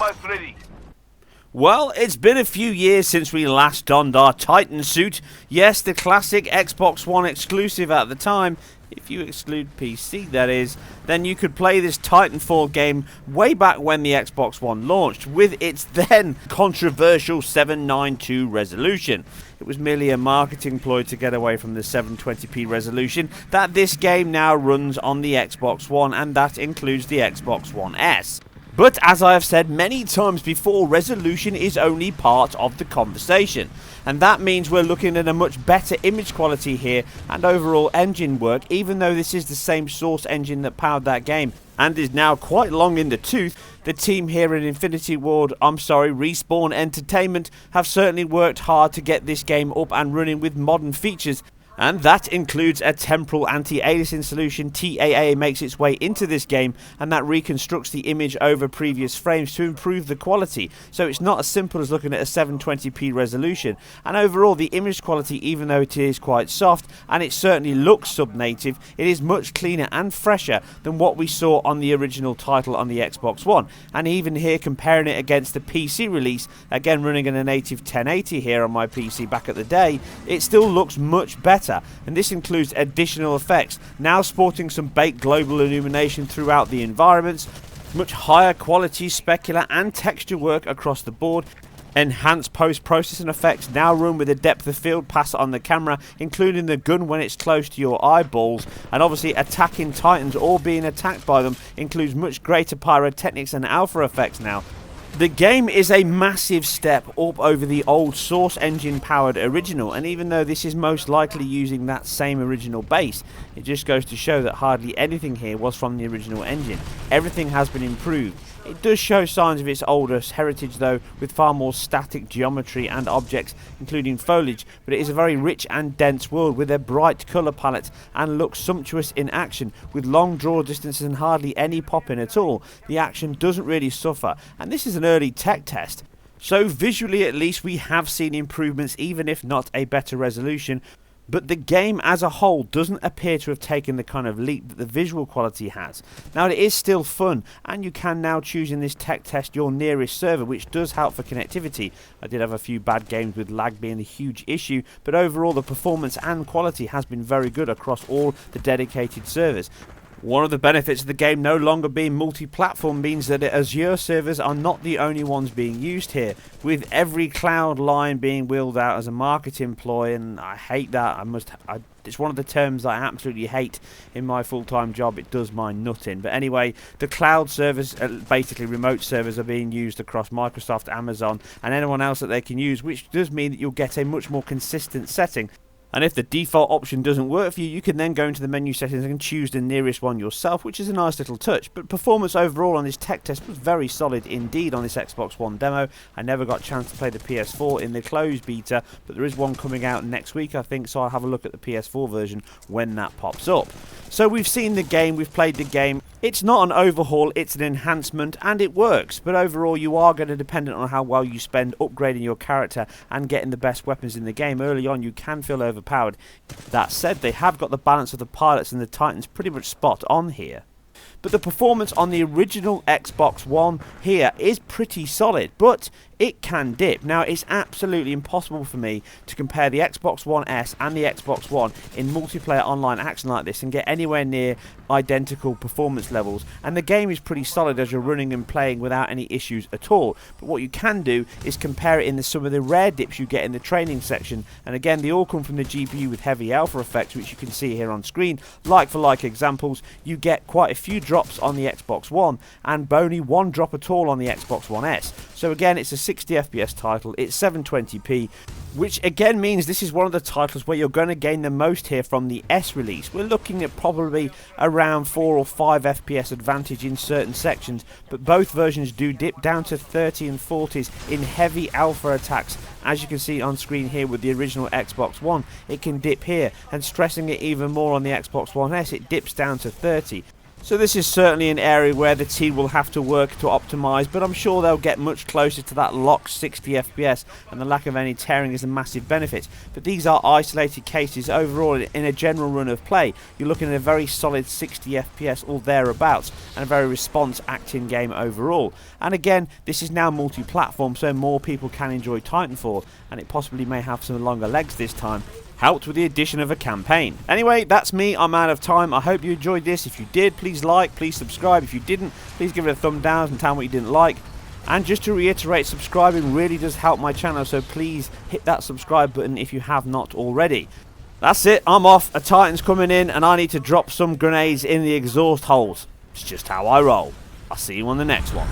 almost ready. Well, it's been a few years since we last donned our Titan suit. Yes, the classic Xbox One exclusive at the time. If you exclude PC, that is, then you could play this TitanFall game way back when the Xbox One launched, with its then controversial 792 resolution. It was merely a marketing ploy to get away from the 720p resolution that this game now runs on the Xbox One, and that includes the Xbox One S. But as I have said many times before, resolution is only part of the conversation. And that means we're looking at a much better image quality here and overall engine work, even though this is the same source engine that powered that game and is now quite long in the tooth. The team here at Respawn Entertainment have certainly worked hard to get this game up and running with modern features. And that includes a temporal anti-aliasing solution. TAA makes its way into this game, and that reconstructs the image over previous frames to improve the quality. So it's not as simple as looking at a 720p resolution. And overall, the image quality, even though it is quite soft, and it certainly looks sub-native, it is much cleaner and fresher than what we saw on the original title on the Xbox One. And even here, comparing it against the PC release, again running in a native 1080 here on my PC back at the day, it still looks much better. And this includes additional effects, now sporting some baked global illumination throughout the environments, much higher quality specular and texture work across the board, enhanced post-processing effects now run with a depth of field pass on the camera, including the gun when it's close to your eyeballs, and obviously attacking Titans or being attacked by them includes much greater pyrotechnics and alpha effects now. The game is a massive step up over the old source engine powered original, and even though this is most likely using that same original base, it just goes to show that hardly anything here was from the original engine. Everything has been improved. It does show signs of its older heritage though, with far more static geometry and objects, including foliage, but it is a very rich and dense world with a bright colour palette and looks sumptuous in action, with long draw distances and hardly any popping at all. The action doesn't really suffer, and this is an early tech test. So visually at least we have seen improvements, even if not a better resolution. But the game as a whole doesn't appear to have taken the kind of leap that the visual quality has. Now it is still fun, and you can now choose in this tech test your nearest server, which does help for connectivity. I did have a few bad games with lag being a huge issue, but overall the performance and quality has been very good across all the dedicated servers. One of the benefits of the game no longer being multi-platform means that Azure servers are not the only ones being used here, with every cloud line being wheeled out as a marketing ploy, and I hate that. It's one of the terms I absolutely hate in my full-time job. It does my nutting. But anyway, the cloud servers, basically remote servers, are being used across Microsoft, Amazon, and anyone else that they can use, which does mean that you'll get a much more consistent setting. And if the default option doesn't work for you, you can then go into the menu settings and choose the nearest one yourself, which is a nice little touch. But performance overall on this tech test was very solid indeed on this Xbox One demo. I never got a chance to play the PS4 in the closed beta, but there is one coming out next week, I think, so I'll have a look at the PS4 version when that pops up. So we've seen the game, we've played the game. It's not an overhaul, it's an enhancement, and it works. But overall, you are going to depend on how well you spend upgrading your character and getting the best weapons in the game. Early on, you can feel overpowered. That said, they have got the balance of the pilots and the Titans pretty much spot on here. But the performance on the original Xbox One here is pretty solid, but it can dip. Now, it's absolutely impossible for me to compare the Xbox One S and the Xbox One in multiplayer online action like this and get anywhere near identical performance levels. And the game is pretty solid as you're running and playing without any issues at all. But what you can do is compare it in some of the rare dips you get in the training section. And again, they all come from the GPU with heavy alpha effects, which you can see here on screen. Like for like examples, you get quite a few drops on the Xbox One and only one drop at all on the Xbox One S. So again, it's a 60 FPS title, it's 720p, which again means this is one of the titles where you're going to gain the most here from the S release. We're looking at probably around 4 or 5 FPS advantage in certain sections, but both versions do dip down to 30 and 40s in heavy alpha attacks. As you can see on screen here with the original Xbox One, it can dip here, and stressing it even more on the Xbox One S, it dips down to 30. So this is certainly an area where the team will have to work to optimise, but I'm sure they'll get much closer to that locked 60 FPS, and the lack of any tearing is a massive benefit. But these are isolated cases. Overall, in a general run of play, you're looking at a very solid 60 FPS or thereabouts, and a very response acting game overall. And again, this is now multi-platform, so more people can enjoy Titanfall, and it possibly may have some longer legs this time, helped with the addition of a campaign. Anyway, that's me. I'm out of time. I hope you enjoyed this. If you did, please like, please subscribe. If you didn't, please give it a thumb down and tell me what you didn't like. And just to reiterate, subscribing really does help my channel, so please hit that subscribe button if you have not already. That's it. I'm off. A Titan's coming in and I need to drop some grenades in the exhaust holes. It's just how I roll. I'll see you on the next one.